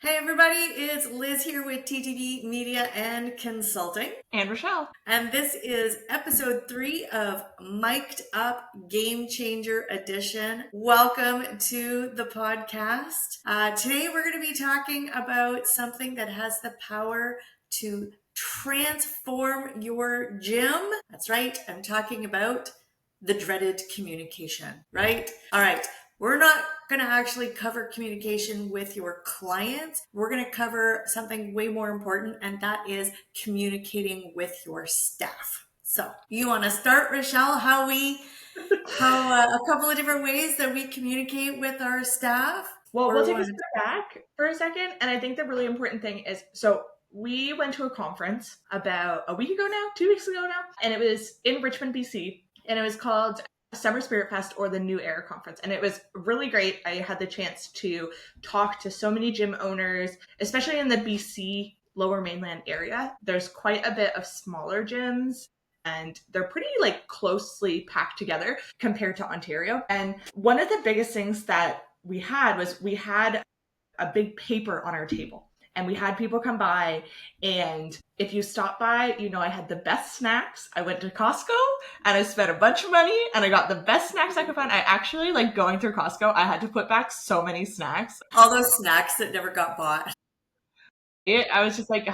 Hey everybody, it's Liz here with TTV Media and Consulting. And Rochelle. And this is episode 3 of Mic'd Up Game Changer Edition. Welcome to the podcast. Today we're going to be talking about something that has the power to transform your gym. That's right, I'm talking about the dreaded communication, right? All right. We're not going to actually cover communication with your clients. We're going to cover something way more important, and that is communicating with your staff. So you want to start, Rochelle, how a couple of different ways that we communicate with our staff? Well, we'll take a step back for a second. And I think the really important thing is, so we went to a conference about a week ago now, 2 weeks ago now, and it was in Richmond, BC, and it was called Summer Spirit Fest or the New Era Conference. And it was really great. I had the chance to talk to so many gym owners, especially in the BC Lower Mainland area. There's quite a bit of smaller gyms and they're pretty closely packed together compared to Ontario. And one of the biggest things that we had a big paper on our table. And we had people come by, and if you stop by, I had the best snacks. I went to Costco and I spent a bunch of money and I got the best snacks I could find. I actually, going through Costco, I had to put back so many snacks. All those snacks that never got bought. I was just like,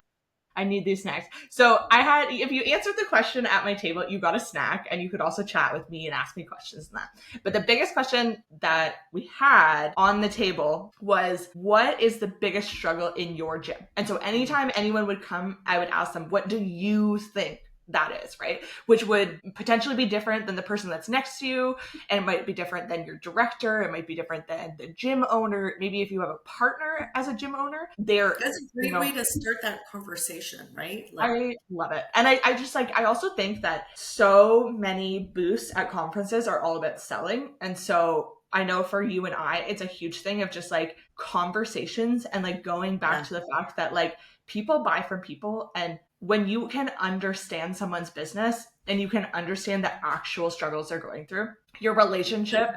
I need these snacks. So if you answered the question at my table, you got a snack, and you could also chat with me and ask me questions and that. But the biggest question that we had on the table was, what is the biggest struggle in your gym? And so anytime anyone would come, I would ask them, what do you think that is, right? Which would potentially be different than the person that's next to you. And it might be different than your director. It might be different than the gym owner. Maybe if you have a partner as a gym owner, that's a great way to start that conversation, right? I love it. And I also think that so many booths at conferences are all about selling. And so I know for you and I, it's a huge thing of just conversations and going back to the fact that people buy from people. And when you can understand someone's business and you can understand the actual struggles they're going through, your relationship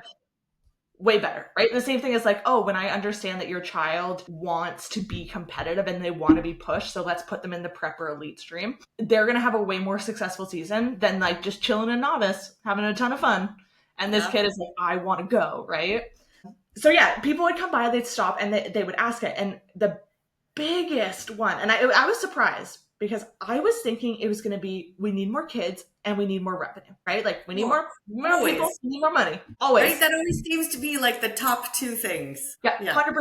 way better, right? The same thing is when I understand that your child wants to be competitive and they want to be pushed, so let's put them in the prep or elite stream. They're going to have a way more successful season than just chilling a novice, having a ton of fun. And this kid is I want to go, right? So yeah, people would come by, they'd stop, and they would ask it. And the biggest one, and I was surprised, because I was thinking it was going to be, we need more kids and we need more revenue, right? We need more people, we need more money. Always. Right? That always seems to be the top two things. Yeah, 100%.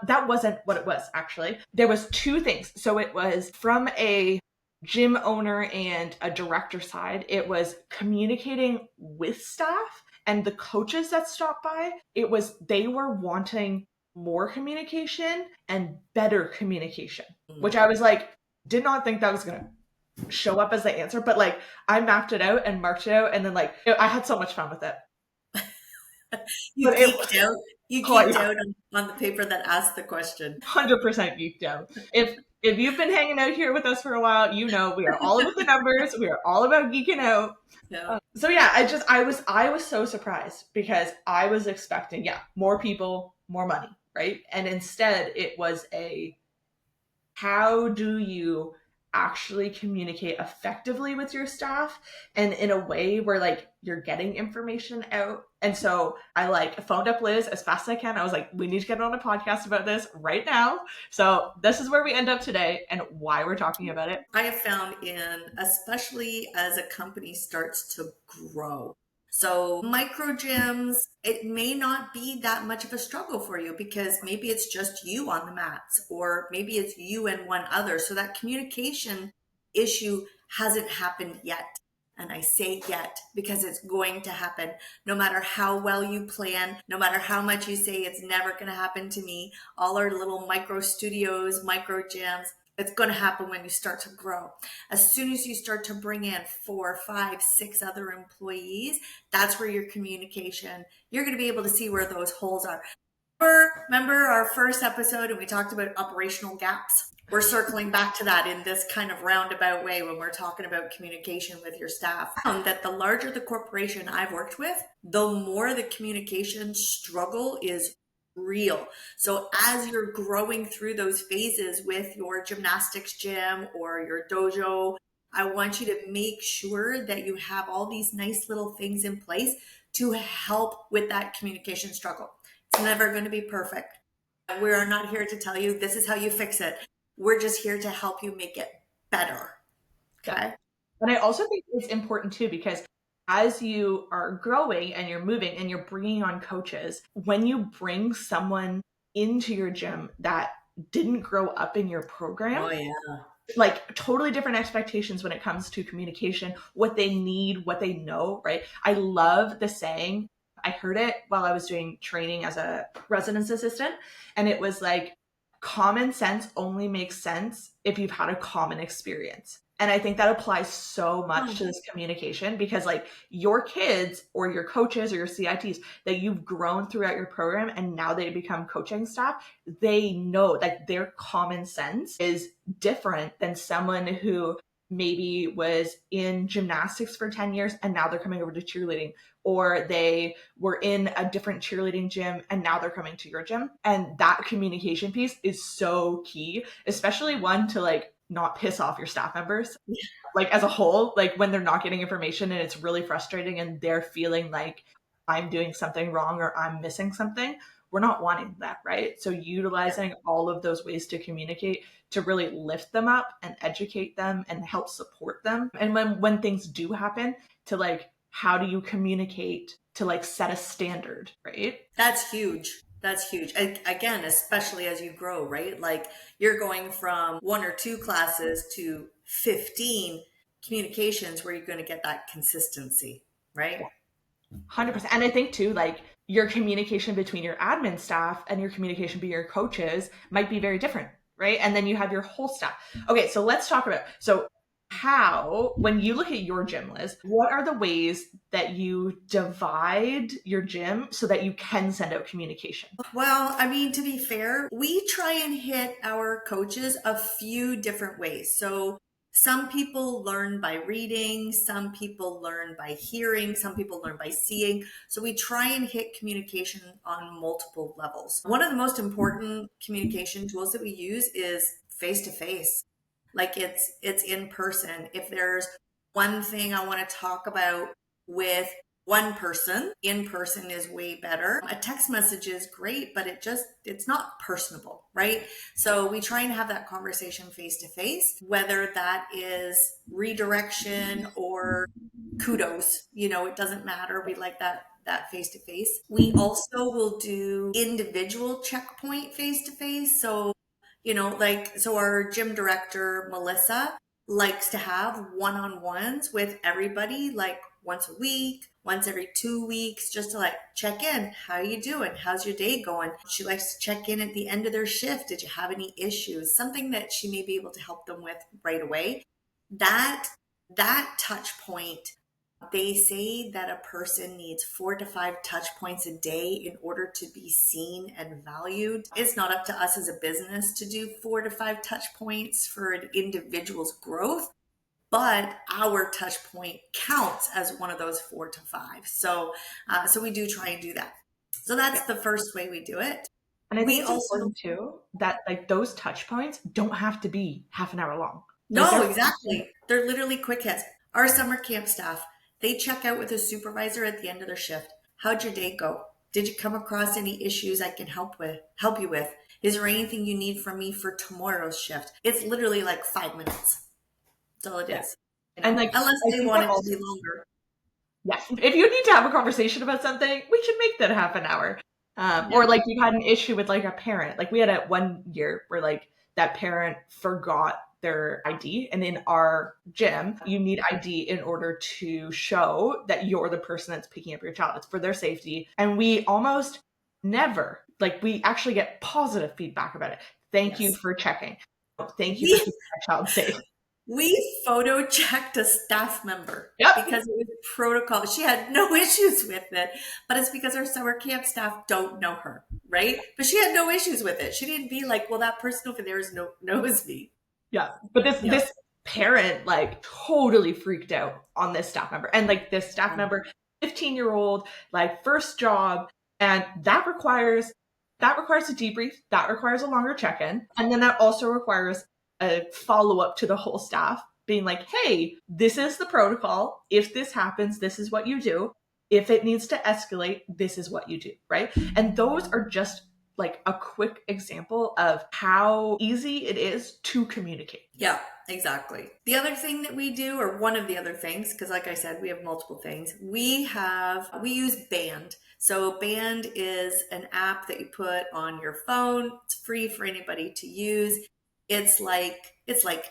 That wasn't what it was, actually. There was two things. So it was from a gym owner and a director side. It was communicating with staff and the coaches that stopped by. They were wanting more communication and better communication, which I was did not think that was going to show up as the answer, but I mapped it out and marked it out, and then I had so much fun with it. You geeked out. You geeked out on the paper that asked the question. 100% geeked out. If you've been hanging out here with us for a while, we are all about the numbers. We are all about geeking out. Yeah. So yeah, I was so surprised, because I was expecting more people, more money, right? And instead it was how do you actually communicate effectively with your staff and in a way where you're getting information out. And so I phoned up Liz as fast as I can. I was we need to get on a podcast about this right now. So this is where we end up today and why we're talking about it. I have found especially as a company starts to grow. So micro gyms, it may not be that much of a struggle for you, because maybe it's just you on the mats, or maybe it's you and one other. So that communication issue hasn't happened yet. And I say yet because it's going to happen. No matter how well you plan, no matter how much you say it's never going to happen to me, all our little micro studios, micro gyms, it's going to happen when you start to grow. As soon as you start to bring in 4, 5, 6 other employees, that's where your communication, you're going to be able to see where those holes are. Remember our first episode, and we talked about operational gaps? We're circling back to that in this kind of roundabout way when we're talking about communication with your staff. That the larger the corporation I've worked with, the more the communication struggle is real. So as you're growing through those phases with your gymnastics gym or your dojo, I want you to make sure that you have all these nice little things in place to help with that communication struggle. It's never going to be perfect. We are not here to tell you this is how you fix it. We're just here to help you make it better. Yeah. Okay. And I also think it's important too, because as you are growing and you're moving and you're bringing on coaches, when you bring someone into your gym that didn't grow up in your program, Oh, yeah. like totally different expectations when it comes to communication, what they need, what they know, right? I love the saying. I heard it while I was doing training as a residence assistant, and it was like, common sense only makes sense if you've had a common experience. And I think that applies so much Oh, to this communication, because like your kids or your coaches or your CITs that you've grown throughout your program and now they become coaching staff, they know like their common sense is different than someone who maybe was in gymnastics for 10 years and now they're coming over to cheerleading, or they were in a different cheerleading gym and now they're coming to your gym. And that communication piece is so key, especially one to like not piss off your staff members, like as a whole, like when they're not getting information and it's really frustrating and they're feeling like I'm doing something wrong or I'm missing something. We're not wanting that, right? So yeah. utilizing all of those ways to communicate to really lift them up and educate them and help support them. And when things do happen, to like, how do you communicate to like set a standard, right? That's huge. That's huge. Again, especially as you grow, right? Like you're going from one or two classes to 15 communications where you're going to get that consistency, right? 100%. And I think too, like your communication between your admin staff and your communication between your coaches might be very different, right? And then you have your whole staff. Okay, so let's talk about, so how, when you look at your gym list, what are the ways that you divide your gym so that you can send out communication? Well, I mean, to be fair, we try and hit our coaches a few different ways. So some people learn by reading, some people learn by hearing, some people learn by seeing. So we try and hit communication on multiple levels. One of the most important communication tools that we use is face to face. Like it's in person. If there's one thing I want to talk about with one person, in person is way better. A text message is great, but it's not personable, right? So we try and have that conversation face to face, whether that is redirection or kudos, it doesn't matter. We like that face to face. We also will do individual checkpoint face to face. So so our gym director, Melissa, likes to have one-on-ones with everybody, like once a week, once every 2 weeks, just to like check in. How you doing? How's your day going? She likes to check in at the end of their shift. Did you have any issues? Something that she may be able to help them with right away. That that touch point, they say that a person needs 4 to 5 touch points a day in order to be seen and valued. It's not up to us as a business to do 4 to 5 touch points for an individual's growth, but our touch point counts as one of those 4 to 5. So we do try and do that. So Yeah. that's the first way we do it. And I think We it's also important too that like those touch points don't have to be half an hour long. Like No, they're exactly. They're literally quick hits. Our summer camp staff, they check out with a supervisor at the end of their shift. How'd your day go? Did you come across any issues I can help you with? Is there anything you need from me for tomorrow's shift? It's literally like 5 minutes. That's all it yeah. is. And like Unless I they think want that it to also, be longer. yes, if you need to have a conversation about something, we should make that half an hour. Yeah. Or like you've had an issue with like a parent. Like we had a one year where like that parent forgot their ID, and in our gym, you need ID in order to show that you're the person that's picking up your child. It's for their safety. And we almost never, like we actually get positive feedback about it. Thank you Yes. for checking. Thank you for We keeping my child safe. We photo checked a staff member Yep. because it was protocol. She had no issues with it, but it's because our summer camp staff don't know her, right? But she had no issues with it. She didn't be like, "Well, that person over there knows me." Yeah. But this Yeah. this parent like totally freaked out on this staff member. And like this staff member, 15-year-old, like first job, and that requires That requires a debrief. That requires a longer check-in. And then that also requires a follow-up to the whole staff being like, hey, this is the protocol. If this happens, this is what you do. If it needs to escalate, this is what you do, right? And those are just like a quick example of how easy it is to communicate. Yeah, exactly. The other thing that we do, or one of the other things, because like I said, we have multiple things, we use Band. So Band is an app that you put on your phone. It's free for anybody to use. It's like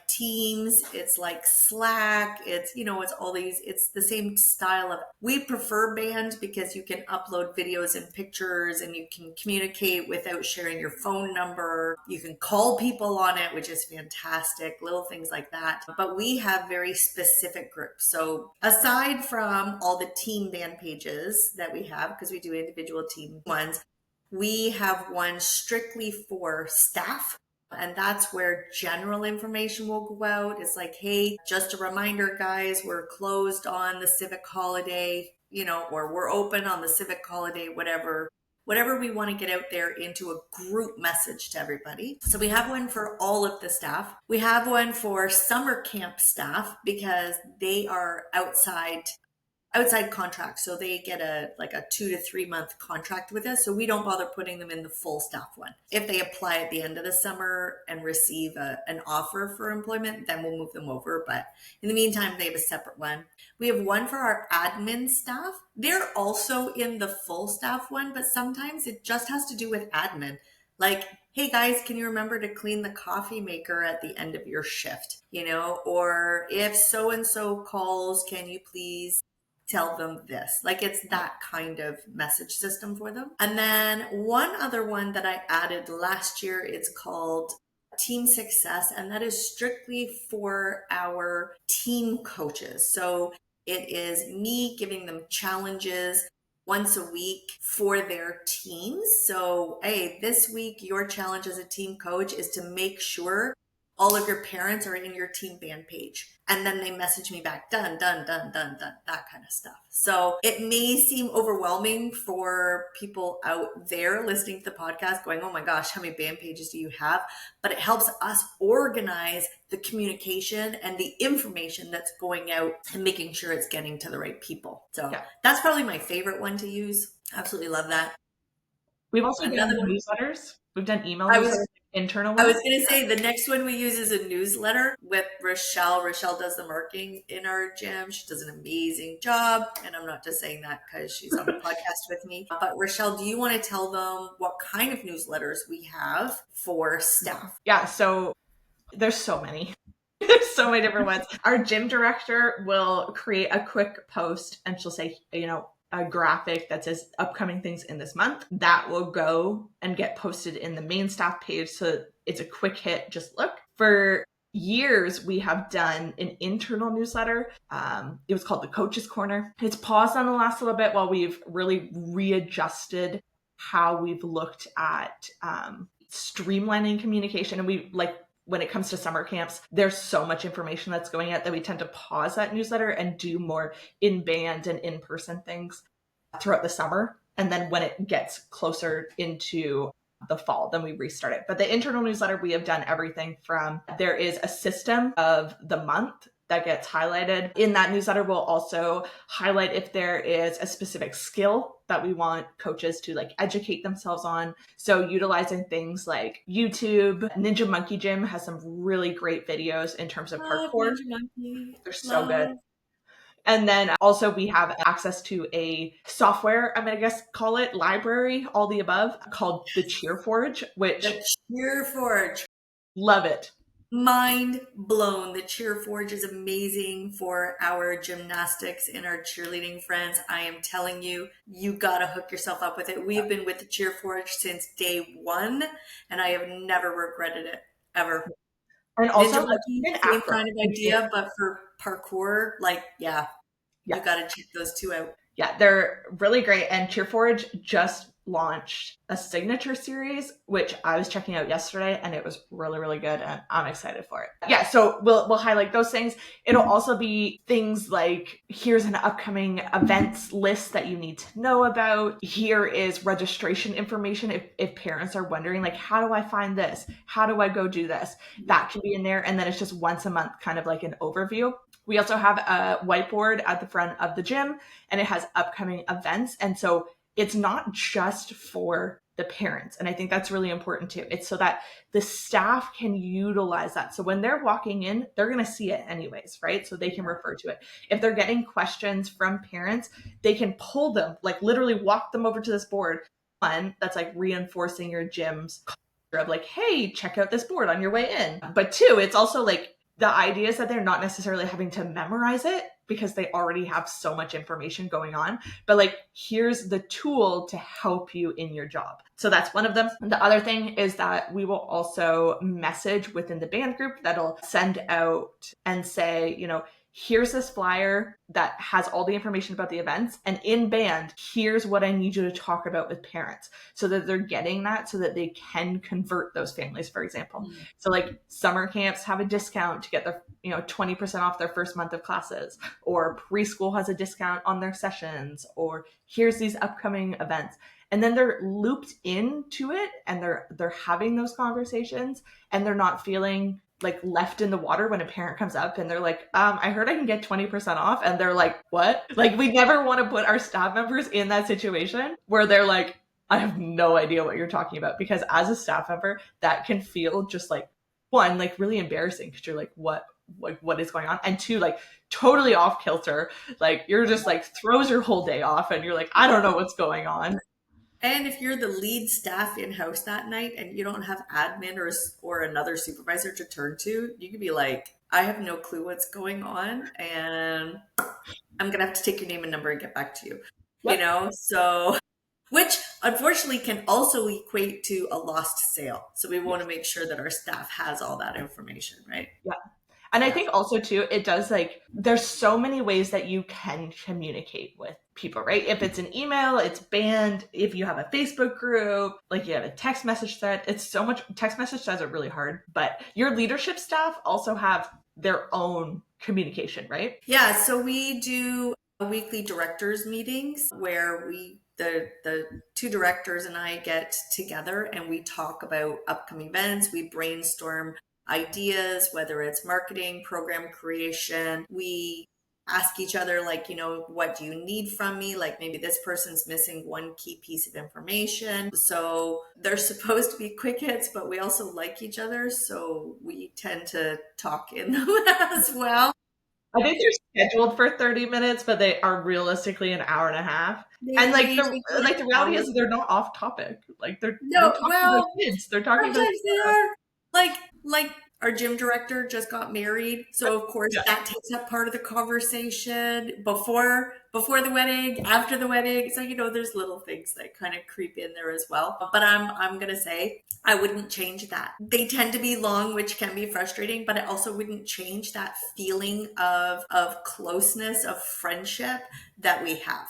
Teams, it's like Slack, it's all these, it's the same style of. We prefer Band because you can upload videos and pictures and you can communicate without sharing your phone number. You can call people on it, which is fantastic, little things like that. But we have very specific groups. So aside from all the team Band pages that we have, because we do individual team ones, we have one strictly for staff, and that's where general information will go out. It's like, hey, just a reminder, guys, we're closed on the civic holiday, or we're open on the civic holiday, whatever we want to get out there into a group message to everybody. So we have one for all of the staff. We have one for summer camp staff because they are outside contract. So they get a 2 to 3 month contract with us. So we don't bother putting them in the full staff one. If they apply at the end of the summer and receive an offer for employment, then we'll move them over. But in the meantime, they have a separate one. We have one for our admin staff. They're also in the full staff one, but sometimes it just has to do with admin. Like, hey guys, can you remember to clean the coffee maker at the end of your shift? Or if so and so calls, can you please tell them this? Like, it's that kind of message system for them. And then one other one that I added last year, it's called Team Success, and that is strictly for our team coaches. So it is me giving them challenges once a week for their teams. So, hey, this week your challenge as a team coach is to make sure all of your parents are in your team Band page. And then they message me back, done, done, done, done, done, that kind of stuff. So it may seem overwhelming for people out there listening to the podcast going, oh my gosh, how many Band pages do you have? But it helps us organize the communication and the information that's going out and making sure it's getting to the right people. So That's probably my favorite one to use. Absolutely love that. We've also done newsletters. We've done email newsletters. Internal ones. I was going to say the next one we use is a newsletter with Rochelle. Rochelle does the marketing in our gym. She does an amazing job. And I'm not just saying that because she's on the podcast with me. But Rochelle, do you want to tell them what kind of newsletters we have for staff? Yeah, so there's so many. There's so many different ones. Our gym director will create a quick post and she'll say, a graphic that says upcoming things in this month that will go and get posted in the main staff page. So it's a quick hit, just look. For years, we have done an internal newsletter. It was called the Coach's Corner. It's paused on the last little bit while we've really readjusted how we've looked at streamlining communication. And when it comes to summer camps, there's so much information that's going out that we tend to pause that newsletter and do more in-band and in-person things throughout the summer. And then when it gets closer into the fall, then we restart it. But the internal newsletter, we have done everything from, there is a system of the month that gets highlighted. In that newsletter, we'll also highlight if there is a specific skill that we want coaches to educate themselves on. So utilizing things like YouTube, Ninja Monkey Gym has some really great videos in terms of parkour. They're so good. And then also we have access to a software, call it library, all the above, called the CheerForge, which... The CheerForge. Love it. Mind blown. The CheerForge is amazing for our gymnastics and our cheerleading friends. I am telling you, you gotta hook yourself up with it. We've been with the CheerForge since day one, and I have never regretted it, ever. And also, same kind of idea, but for parkour, you gotta check those two out. Yeah, they're really great. And CheerForge just launched a signature series, which I was checking out yesterday, and it was really, really good, and I'm excited for it. Yeah, so we'll highlight those things. It'll also be things like, here's an upcoming events list that you need to know about. Here is registration information if parents are wondering, like, how do I find this? How do I go do this? That can be in there. And then it's just once a month, kind of like an overview. We also have a whiteboard at the front of the gym, and it has upcoming events. And so it's not just for the parents. And I think that's really important too. It's so that the staff can utilize that. So when they're walking in, they're going to see it anyways, right? So they can refer to it. If they're getting questions from parents, they can pull them, like literally walk them over to this board. One, that's like reinforcing your gym's culture of like, hey, check out this board on your way in. But two, it's also like the idea is that they're not necessarily having to memorize it because they already have so much information going on. But like, here's the tool to help you in your job. So that's one of them. The other thing is that we will also message within the band group that'll send out and say, you know, here's this flyer that has all the information about the events. And in band, here's what I need you to talk about with parents so that they're getting that so that they can convert those families, for example. Mm-hmm. So like summer camps have a discount to get their, 20% off their first month of classes, or preschool has a discount on their sessions, or here's these upcoming events. And then they're looped into it and they're having those conversations and they're not feeling like left in the water when a parent comes up and they're like, I heard I can get 20% off. And they're like, what? Like, we never want to put our staff members in that situation where they're like, I have no idea what you're talking about. Because as a staff member, that can feel just like, one, like really embarrassing because you're like, what is going on? And two, like totally off kilter. Like you're just like throws your whole day off and you're like, I don't know what's going on. And if you're the lead staff in-house that night and you don't have admin or another supervisor to turn to, you could be like, I have no clue what's going on and I'm going to have to take your name and number and get back to you. Yep. So, which unfortunately can also equate to a lost sale. So we want to make sure that our staff has all that information, right? Yeah. And I think also too, it does like, there's so many ways that you can communicate with people, right? If it's an email, it's banned. If you have a Facebook group, like you have a text message thread, it's so much. Text message threads are really hard, but your leadership staff also have their own communication, right? Yeah. So we do weekly directors meetings where the two directors and I get together and we talk about upcoming events. We brainstorm ideas, whether it's marketing, program creation. We ask each other, like, what do you need from me? Like maybe this person's missing one key piece of information. So they're supposed to be quick hits, but we also like each other. So we tend to talk in them as well. I think they're scheduled for 30 minutes, but they are realistically an hour and a half. And like the reality is they're not off topic. Like they're talking about kids. They're talking about they are. Like our gym director just got married, so of course that takes up part of the conversation before the wedding, after the wedding. So there's little things that kind of creep in there as well. But I'm gonna say I wouldn't change that. They tend to be long, which can be frustrating, but I also wouldn't change that feeling of closeness, of friendship that we have.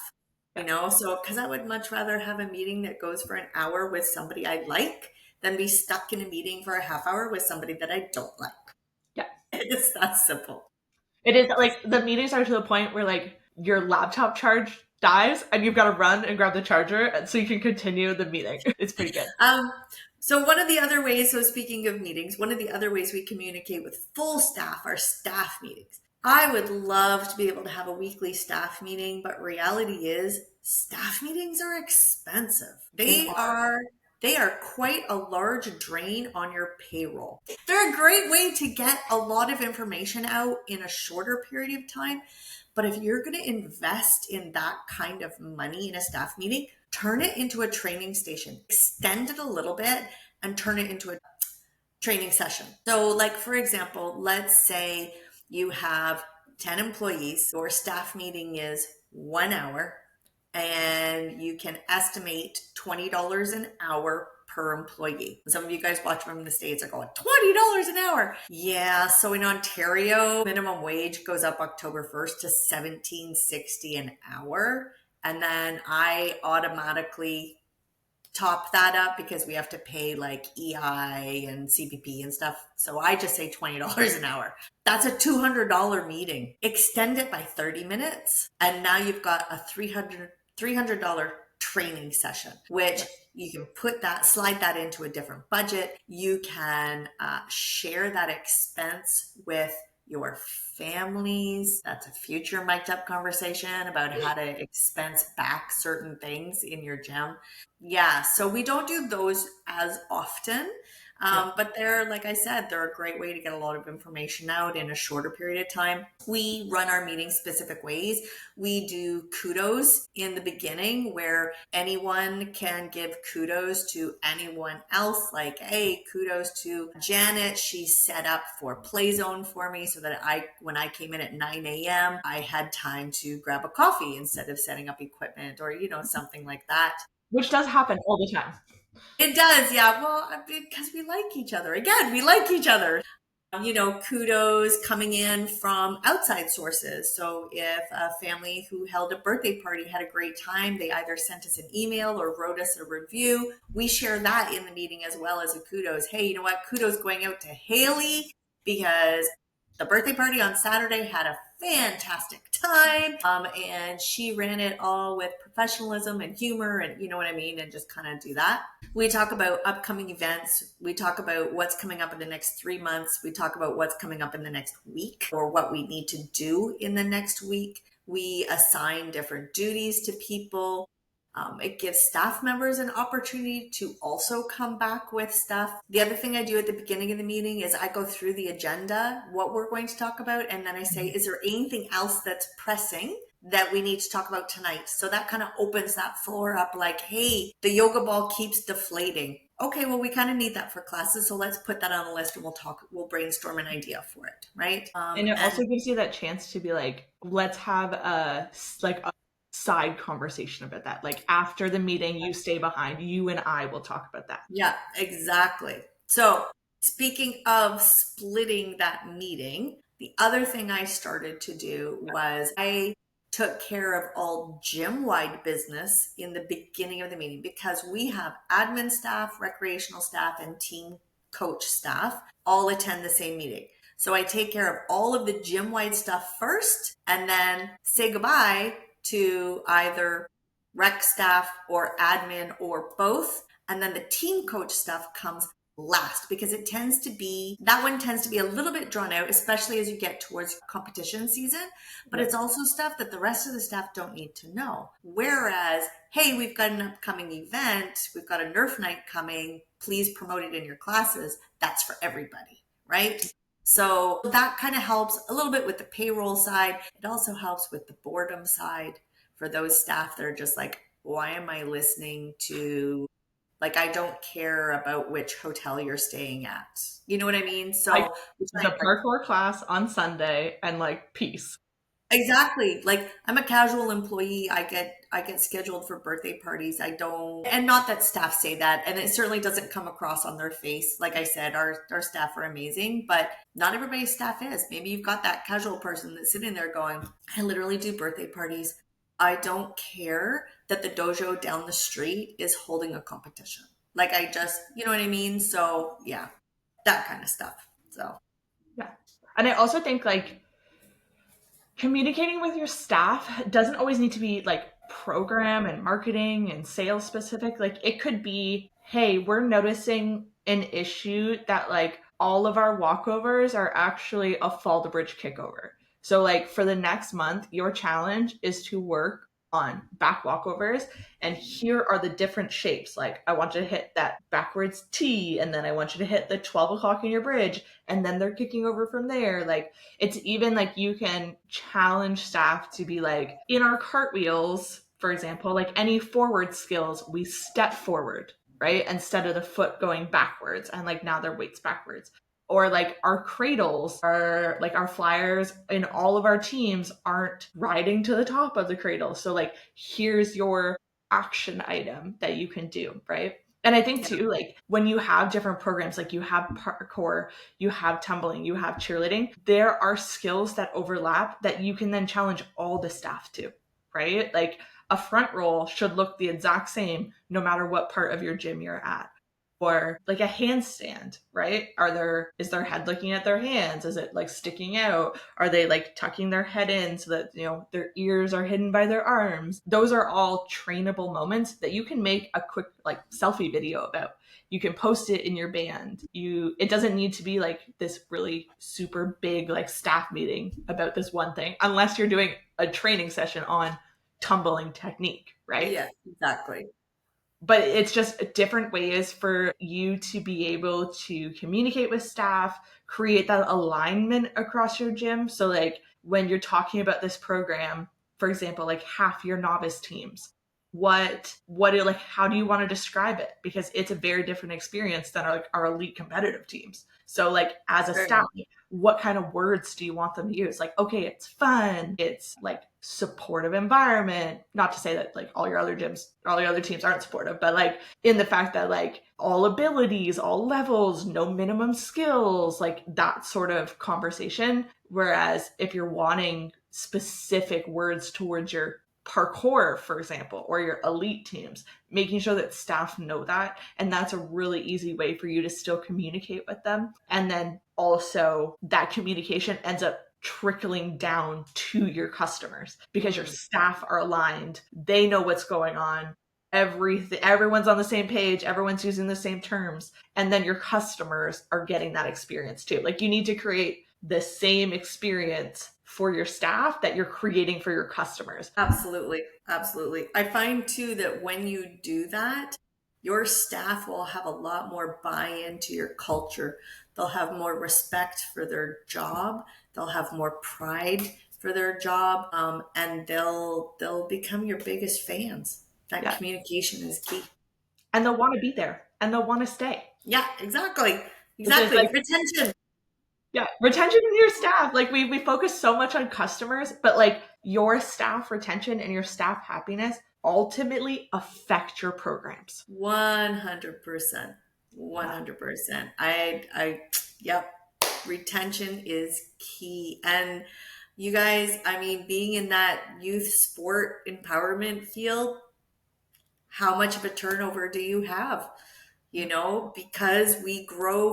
So because I would much rather have a meeting that goes for an hour with somebody I like than be stuck in a meeting for a half hour with somebody that I don't like. Yeah. It's that simple. It is like the meetings are to the point where like your laptop charge dies and you've got to run and grab the charger so you can continue the meeting. It's pretty good. So one of the other ways, so speaking of meetings, one of the other ways we communicate with full staff are staff meetings. I would love to be able to have a weekly staff meeting, but reality is staff meetings are expensive. They are quite a large drain on your payroll. They're a great way to get a lot of information out in a shorter period of time. But if you're going to invest in that kind of money in a staff meeting, turn it into a training station, extend it a little bit and turn it into a training session. So like, for example, let's say you have 10 employees, your staff meeting is 1 hour and you can estimate $20 an hour per employee. Some of you guys watch from the States are going, $20 an hour. Yeah. So in Ontario, minimum wage goes up October 1st to $17.60 an hour. And then I automatically top that up because we have to pay like EI and CPP and stuff. So I just say $20 an hour. That's a $200 meeting. Extend it by 30 minutes. And now you've got a $300 training session, which you can put that, slide that into a different budget. You can share that expense with your families. That's a future mic'd up conversation about how to expense back certain things in your gym. Yeah, so we don't do those as often. Yeah. But they're, like I said, they're a great way to get a lot of information out in a shorter period of time. We run our meetings specific ways. We do kudos in the beginning where anyone can give kudos to anyone else. Like, hey, kudos to Janet. She set up for Play Zone for me so that when I came in at 9 a.m., I had time to grab a coffee instead of setting up equipment or, something like that. Which does happen all the time. It does, yeah. Well, because we like each other. Again, we like each other. Kudos coming in from outside sources. So if a family who held a birthday party had a great time, they either sent us an email or wrote us a review. We share that in the meeting as well as a kudos. Hey, you know what? Kudos going out to Haley because the birthday party on Saturday had a fantastic time. And she ran it all with professionalism and humor and you know what I mean? And just kind of do that. We talk about upcoming events. We talk about what's coming up in the next 3 months. We talk about what's coming up in the next week or what we need to do in the next week. We assign different duties to people. It gives staff members an opportunity to also come back with stuff. The other thing I do at the beginning of the meeting is I go through the agenda, what we're going to talk about, and then I say, is there anything else that's pressing that we need to talk about tonight? So that kind of opens that floor up like, hey, the yoga ball keeps deflating. Okay, well, we kind of need that for classes. So let's put that on the list and we'll brainstorm an idea for it, right? And it also gives you that chance to be like, let's have a side conversation about that. Like after the meeting, you stay behind, you and I will talk about that. Yeah, exactly. So speaking of splitting that meeting, the other thing I started to do was I took care of all gym-wide business in the beginning of the meeting because we have admin staff, recreational staff, and team coach staff all attend the same meeting. So I take care of all of the gym-wide stuff first and then say goodbye to either rec staff or admin or both. And then the team coach stuff comes last because that one tends to be a little bit drawn out, especially as you get towards competition season. But it's also stuff that the rest of the staff don't need to know. Whereas, hey, we've got an upcoming event, we've got a Nerf night coming, please promote it in your classes. That's for everybody, right? So that kind of helps a little bit with the payroll side. It also helps with the boredom side for those staff that are just like, why am I listening to, like, I don't care about which hotel you're staying at. You know what I mean? So the parkour class on Sunday and like peace. Exactly. Like I'm a casual employee. I get scheduled for birthday parties. I don't, and not that staff say that, and it certainly doesn't come across on their face. Like I said, our staff are amazing, but not everybody's staff is. Maybe you've got that casual person that's sitting there going, I literally do birthday parties. I don't care that the dojo down the street is holding a competition. Like I just, you know what I mean? So yeah, that kind of stuff. So yeah. And I also think like communicating with your staff doesn't always need to be like program and marketing and sales specific. Like it could be, hey, we're noticing an issue that like all of our walkovers are actually a fall to bridge kickover. So like for the next month, your challenge is to work on back walkovers, and here are the different shapes. Like I want you to hit that backwards T, and then I want you to hit the 12 o'clock in your bridge, and then they're kicking over from there. Like it's even like you can challenge staff to be like, in our cartwheels, for example, like any forward skills, we step forward, right? Instead of the foot going backwards, and like now their weight's backwards. Or like our cradles are like our flyers in all of our teams aren't riding to the top of the cradle. So like here's your action item that you can do, right? And I think too, like when you have different programs, like you have parkour, you have tumbling, you have cheerleading, there are skills that overlap that you can then challenge all the staff to, right? Like a front roll should look the exact same no matter what part of your gym you're at. Or like a handstand, right? Is their head looking at their hands? Is it like sticking out? Are they like tucking their head in so that, their ears are hidden by their arms? Those are all trainable moments that you can make a quick like selfie video about. You can post it in your band. It doesn't need to be like this really super big like staff meeting about this one thing, unless you're doing a training session on tumbling technique, right? Yeah, exactly. But it's just different ways for you to be able to communicate with staff, create that alignment across your gym. So like when you're talking about this program, for example, like half your novice teams, like how do you want to describe it? Because it's a very different experience than our elite competitive teams. So like as a Sure. staff, what kind of words do you want them to use? Like, okay, it's fun, it's like supportive environment. Not to say that like all your other teams aren't supportive, but like in the fact that like all abilities, all levels, no minimum skills, like that sort of conversation. Whereas if you're wanting specific words towards your parkour, for example, or your elite teams, making sure that staff know that. And that's a really easy way for you to still communicate with them. And then also that communication ends up trickling down to your customers because your staff are aligned. They know what's going on. Everyone's on the same page, everyone's using the same terms, and then your customers are getting that experience too. Like you need to create the same experience for your staff that you're creating for your customers. Absolutely. Absolutely. I find too that when you do that, your staff will have a lot more buy-in to your culture. They'll have more respect for their job. They'll have more pride for their job, and they'll become your biggest fans. That Yeah. communication is key. And they'll want to be there and they'll want to stay. Yeah, exactly. Which is Exactly. like, Retention. yeah, retention of your staff. Like we focus so much on customers, but like your staff retention and your staff happiness ultimately affect your programs. 100%. Yeah. 100%. Yep. Retention is key. And you guys, I mean, being in that youth sport empowerment field, how much of a turnover do you have? Because we grow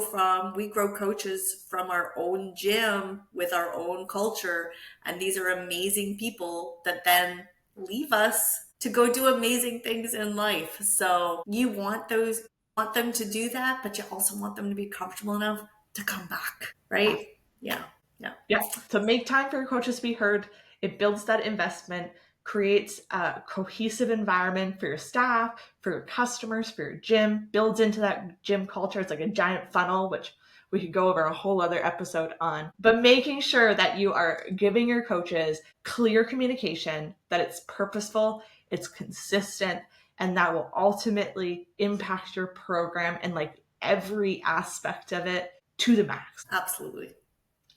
coaches from our own gym with our own culture, and these are amazing people that then leave us to go do amazing things in life. So you want them to do that, but you also want them to be comfortable enough to come back, Yeah. right? Yeah. Yeah. Yeah. So make time for your coaches to be heard. It builds that investment, creates a cohesive environment for your staff, for your customers, for your gym, builds into that gym culture. It's like a giant funnel, which we could go over a whole other episode on. But making sure that you are giving your coaches clear communication, that it's purposeful, it's consistent, and that will ultimately impact your program and like every aspect of it to the max. Absolutely.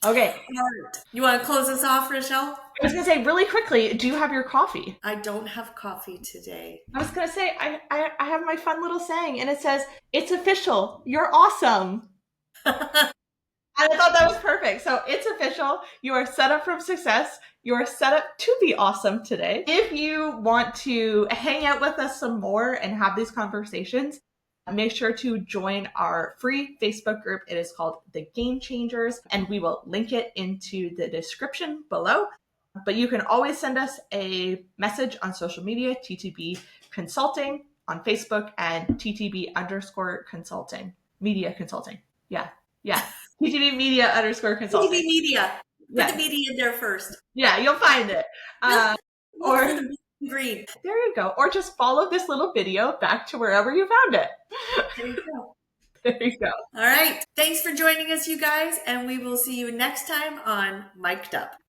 Okay. You want to close us off, Rochelle? I was gonna say really quickly, do you have your coffee? I don't have coffee today. I was gonna say I have my fun little saying, and it says it's official. You're awesome. And I thought that was perfect. So it's official. You are set up for success. You are set up to be awesome today. If you want to hang out with us some more and have these conversations, make sure to join our free Facebook group. It is called The Game Changers, and we will link it into the description below. But you can always send us a message on social media, TTB Consulting on Facebook and TTB underscore consulting, media consulting. Yeah. Yeah. TTB media underscore consulting. TV media. Put Yeah. the media in there first. Yeah, you'll find it. Look Or for the green. there you go. Or just follow this little video back to wherever you found it. There you go. There you go. All right. Thanks for joining us, you guys, and we will see you next time on Mic'd Up.